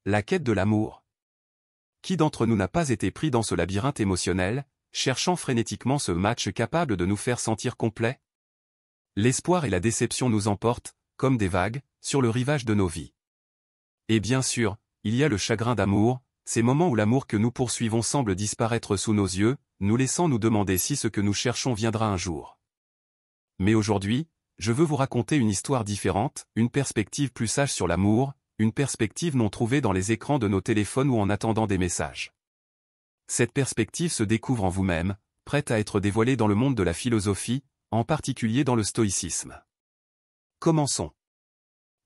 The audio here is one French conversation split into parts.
La quête de l'amour. Qui d'entre nous n'a pas été pris dans ce labyrinthe émotionnel, cherchant frénétiquement ce match capable de nous faire sentir complets? L'espoir et la déception nous emportent, comme des vagues, sur le rivage de nos vies. Et bien sûr, il y a le chagrin d'amour, ces moments où l'amour que nous poursuivons semble disparaître sous nos yeux, nous laissant nous demander si ce que nous cherchons viendra un jour. Mais aujourd'hui, je veux vous raconter une histoire différente, une perspective plus sage sur l'amour, une perspective non trouvée dans les écrans de nos téléphones ou en attendant des messages. Cette perspective se découvre en vous-même, prête à être dévoilée dans le monde de la philosophie, en particulier dans le stoïcisme. Commençons.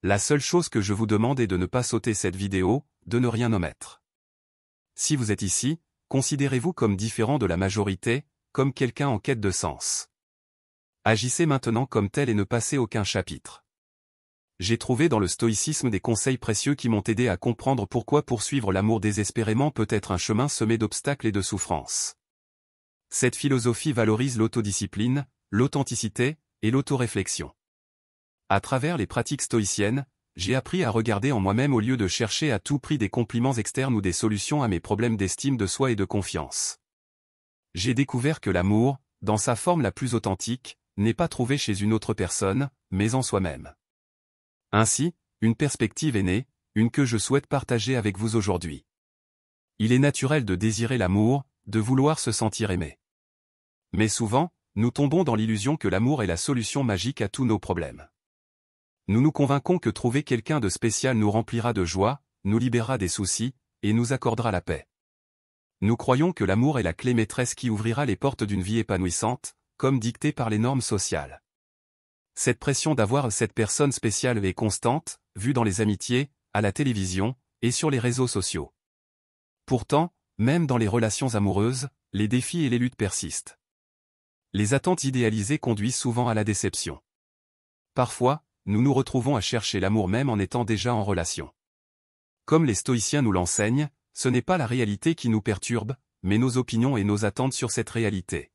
La seule chose que je vous demande est de ne pas sauter cette vidéo, de ne rien omettre. Si vous êtes ici, considérez-vous comme différent de la majorité, comme quelqu'un en quête de sens. Agissez maintenant comme tel et ne passez aucun chapitre. J'ai trouvé dans le stoïcisme des conseils précieux qui m'ont aidé à comprendre pourquoi poursuivre l'amour désespérément peut être un chemin semé d'obstacles et de souffrances. Cette philosophie valorise l'autodiscipline, l'authenticité et l'autoréflexion. À travers les pratiques stoïciennes, j'ai appris à regarder en moi-même au lieu de chercher à tout prix des compliments externes ou des solutions à mes problèmes d'estime de soi et de confiance. J'ai découvert que l'amour, dans sa forme la plus authentique, n'est pas trouvé chez une autre personne, mais en soi-même. Ainsi, une perspective est née, une que je souhaite partager avec vous aujourd'hui. Il est naturel de désirer l'amour, de vouloir se sentir aimé. Mais souvent, nous tombons dans l'illusion que l'amour est la solution magique à tous nos problèmes. Nous nous convainquons que trouver quelqu'un de spécial nous remplira de joie, nous libérera des soucis, et nous accordera la paix. Nous croyons que l'amour est la clé maîtresse qui ouvrira les portes d'une vie épanouissante, comme dictée par les normes sociales. Cette pression d'avoir cette personne spéciale est constante, vue dans les amitiés, à la télévision, et sur les réseaux sociaux. Pourtant, même dans les relations amoureuses, les défis et les luttes persistent. Les attentes idéalisées conduisent souvent à la déception. Parfois, nous nous retrouvons à chercher l'amour même en étant déjà en relation. Comme les stoïciens nous l'enseignent, ce n'est pas la réalité qui nous perturbe, mais nos opinions et nos attentes sur cette réalité.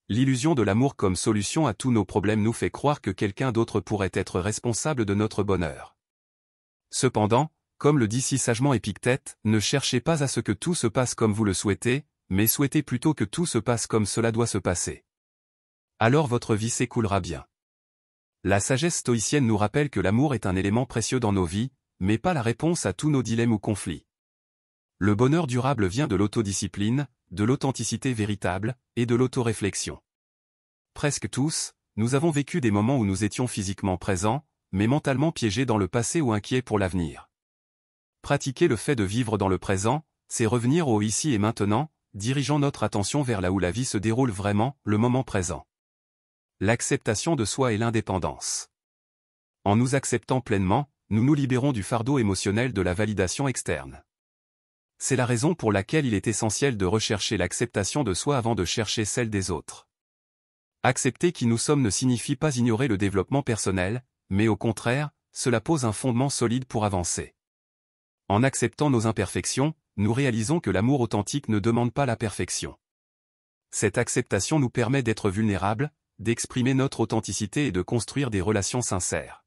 L'illusion de l'amour comme solution à tous nos problèmes nous fait croire que quelqu'un d'autre pourrait être responsable de notre bonheur. Cependant, comme le dit si sagement Épictète, ne cherchez pas à ce que tout se passe comme vous le souhaitez, mais souhaitez plutôt que tout se passe comme cela doit se passer. Alors votre vie s'écoulera bien. La sagesse stoïcienne nous rappelle que l'amour est un élément précieux dans nos vies, mais pas la réponse à tous nos dilemmes ou conflits. Le bonheur durable vient de l'autodiscipline, de l'authenticité véritable, et de l'autoréflexion. Presque tous, nous avons vécu des moments où nous étions physiquement présents, mais mentalement piégés dans le passé ou inquiets pour l'avenir. Pratiquer le fait de vivre dans le présent, c'est revenir au ici et maintenant, dirigeant notre attention vers là où la vie se déroule vraiment, le moment présent. L'acceptation de soi et l'indépendance. En nous acceptant pleinement, nous nous libérons du fardeau émotionnel de la validation externe. C'est la raison pour laquelle il est essentiel de rechercher l'acceptation de soi avant de chercher celle des autres. Accepter qui nous sommes ne signifie pas ignorer le développement personnel, mais au contraire, cela pose un fondement solide pour avancer. En acceptant nos imperfections, nous réalisons que l'amour authentique ne demande pas la perfection. Cette acceptation nous permet d'être vulnérables, d'exprimer notre authenticité et de construire des relations sincères.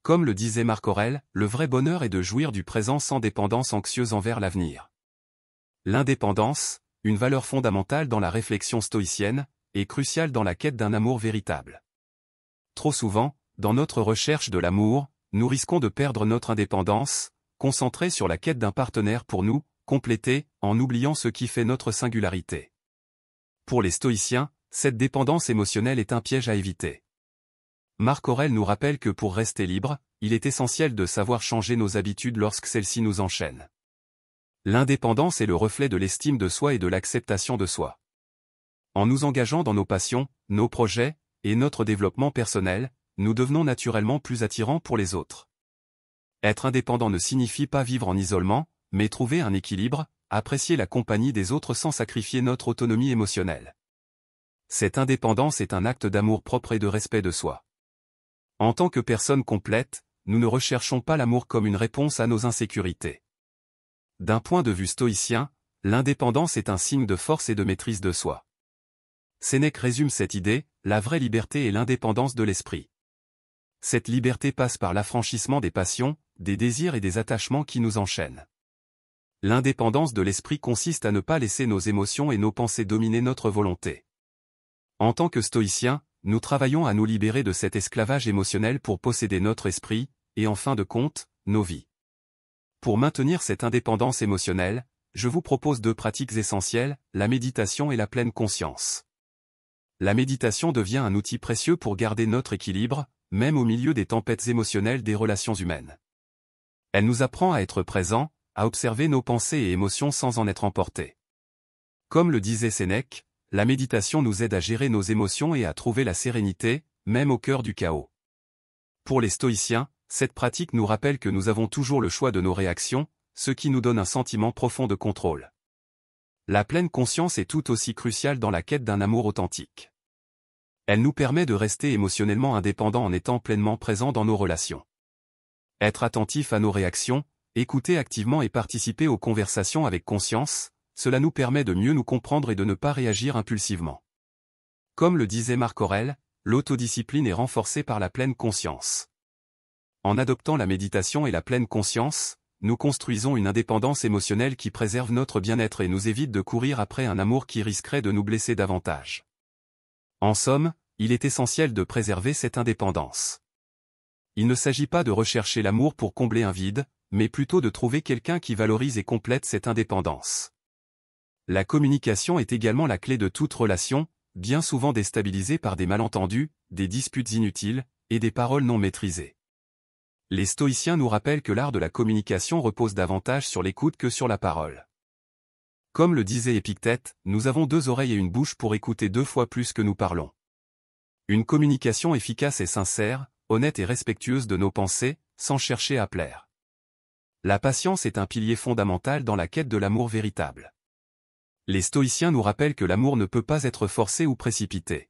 Comme le disait Marc Aurèle, le vrai bonheur est de jouir du présent sans dépendance anxieuse envers l'avenir. L'indépendance, une valeur fondamentale dans la réflexion stoïcienne, est cruciale dans la quête d'un amour véritable. Trop souvent, dans notre recherche de l'amour, nous risquons de perdre notre indépendance, concentrés sur la quête d'un partenaire pour nous, compléter, en oubliant ce qui fait notre singularité. Pour les stoïciens, cette dépendance émotionnelle est un piège à éviter. Marc Aurèle nous rappelle que pour rester libre, il est essentiel de savoir changer nos habitudes lorsque celles-ci nous enchaînent. L'indépendance est le reflet de l'estime de soi et de l'acceptation de soi. En nous engageant dans nos passions, nos projets, et notre développement personnel, nous devenons naturellement plus attirants pour les autres. Être indépendant ne signifie pas vivre en isolement, mais trouver un équilibre, apprécier la compagnie des autres sans sacrifier notre autonomie émotionnelle. Cette indépendance est un acte d'amour propre et de respect de soi. En tant que personne complète, nous ne recherchons pas l'amour comme une réponse à nos insécurités. D'un point de vue stoïcien, l'indépendance est un signe de force et de maîtrise de soi. Sénèque résume cette idée, la vraie liberté est l'indépendance de l'esprit. Cette liberté passe par l'affranchissement des passions, des désirs et des attachements qui nous enchaînent. L'indépendance de l'esprit consiste à ne pas laisser nos émotions et nos pensées dominer notre volonté. En tant que stoïciens, nous travaillons à nous libérer de cet esclavage émotionnel pour posséder notre esprit, et en fin de compte, nos vies. Pour maintenir cette indépendance émotionnelle, je vous propose 2 pratiques essentielles, la méditation et la pleine conscience. La méditation devient un outil précieux pour garder notre équilibre, même au milieu des tempêtes émotionnelles des relations humaines. Elle nous apprend à être présents, à observer nos pensées et émotions sans en être emportés. Comme le disait Sénèque, la méditation nous aide à gérer nos émotions et à trouver la sérénité, même au cœur du chaos. Pour les stoïciens, cette pratique nous rappelle que nous avons toujours le choix de nos réactions, ce qui nous donne un sentiment profond de contrôle. La pleine conscience est tout aussi cruciale dans la quête d'un amour authentique. Elle nous permet de rester émotionnellement indépendants en étant pleinement présents dans nos relations. Être attentif à nos réactions, écouter activement et participer aux conversations avec conscience, cela nous permet de mieux nous comprendre et de ne pas réagir impulsivement. Comme le disait Marc Aurèle, l'autodiscipline est renforcée par la pleine conscience. En adoptant la méditation et la pleine conscience, nous construisons une indépendance émotionnelle qui préserve notre bien-être et nous évite de courir après un amour qui risquerait de nous blesser davantage. En somme, il est essentiel de préserver cette indépendance. Il ne s'agit pas de rechercher l'amour pour combler un vide, mais plutôt de trouver quelqu'un qui valorise et complète cette indépendance. La communication est également la clé de toute relation, bien souvent déstabilisée par des malentendus, des disputes inutiles, et des paroles non maîtrisées. Les stoïciens nous rappellent que l'art de la communication repose davantage sur l'écoute que sur la parole. Comme le disait Épictète, nous avons 2 oreilles et une bouche pour écouter 2 fois plus que nous parlons. Une communication efficace et sincère, honnête et respectueuse de nos pensées, sans chercher à plaire. La patience est un pilier fondamental dans la quête de l'amour véritable. Les stoïciens nous rappellent que l'amour ne peut pas être forcé ou précipité.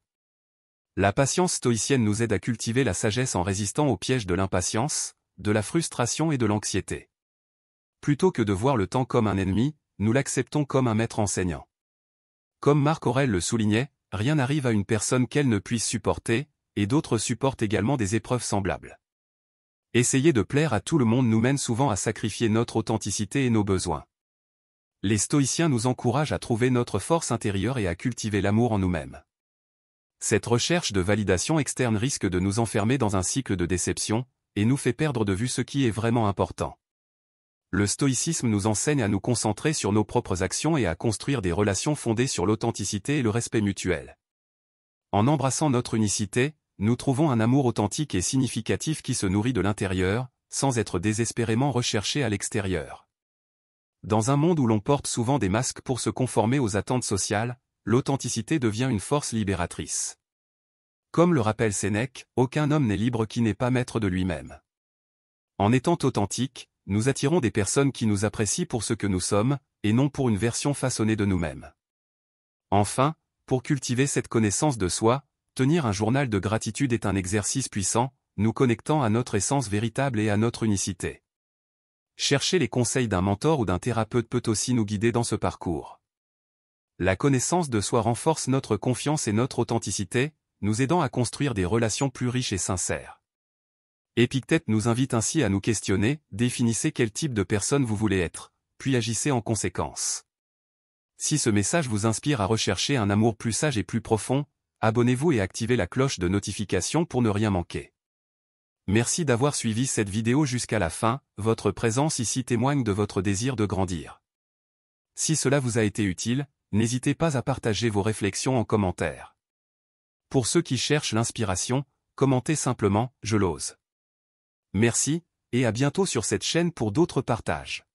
La patience stoïcienne nous aide à cultiver la sagesse en résistant aux pièges de l'impatience, de la frustration et de l'anxiété. Plutôt que de voir le temps comme un ennemi, nous l'acceptons comme un maître enseignant. Comme Marc Aurèle le soulignait, rien n'arrive à une personne qu'elle ne puisse supporter, et d'autres supportent également des épreuves semblables. Essayer de plaire à tout le monde nous mène souvent à sacrifier notre authenticité et nos besoins. Les stoïciens nous encouragent à trouver notre force intérieure et à cultiver l'amour en nous-mêmes. Cette recherche de validation externe risque de nous enfermer dans un cycle de déception, et nous fait perdre de vue ce qui est vraiment important. Le stoïcisme nous enseigne à nous concentrer sur nos propres actions et à construire des relations fondées sur l'authenticité et le respect mutuel. En embrassant notre unicité, nous trouvons un amour authentique et significatif qui se nourrit de l'intérieur, sans être désespérément recherché à l'extérieur. Dans un monde où l'on porte souvent des masques pour se conformer aux attentes sociales, l'authenticité devient une force libératrice. Comme le rappelle Sénèque, aucun homme n'est libre qui n'est pas maître de lui-même. En étant authentique, nous attirons des personnes qui nous apprécient pour ce que nous sommes, et non pour une version façonnée de nous-mêmes. Enfin, pour cultiver cette connaissance de soi, tenir un journal de gratitude est un exercice puissant, nous connectant à notre essence véritable et à notre unicité. Chercher les conseils d'un mentor ou d'un thérapeute peut aussi nous guider dans ce parcours. La connaissance de soi renforce notre confiance et notre authenticité, nous aidant à construire des relations plus riches et sincères. Épictète nous invite ainsi à nous questionner, définissez quel type de personne vous voulez être, puis agissez en conséquence. Si ce message vous inspire à rechercher un amour plus sage et plus profond, abonnez-vous et activez la cloche de notification pour ne rien manquer. Merci d'avoir suivi cette vidéo jusqu'à la fin, votre présence ici témoigne de votre désir de grandir. Si cela vous a été utile, n'hésitez pas à partager vos réflexions en commentaire. Pour ceux qui cherchent l'inspiration, commentez simplement « Je l'ose ». Merci, et à bientôt sur cette chaîne pour d'autres partages.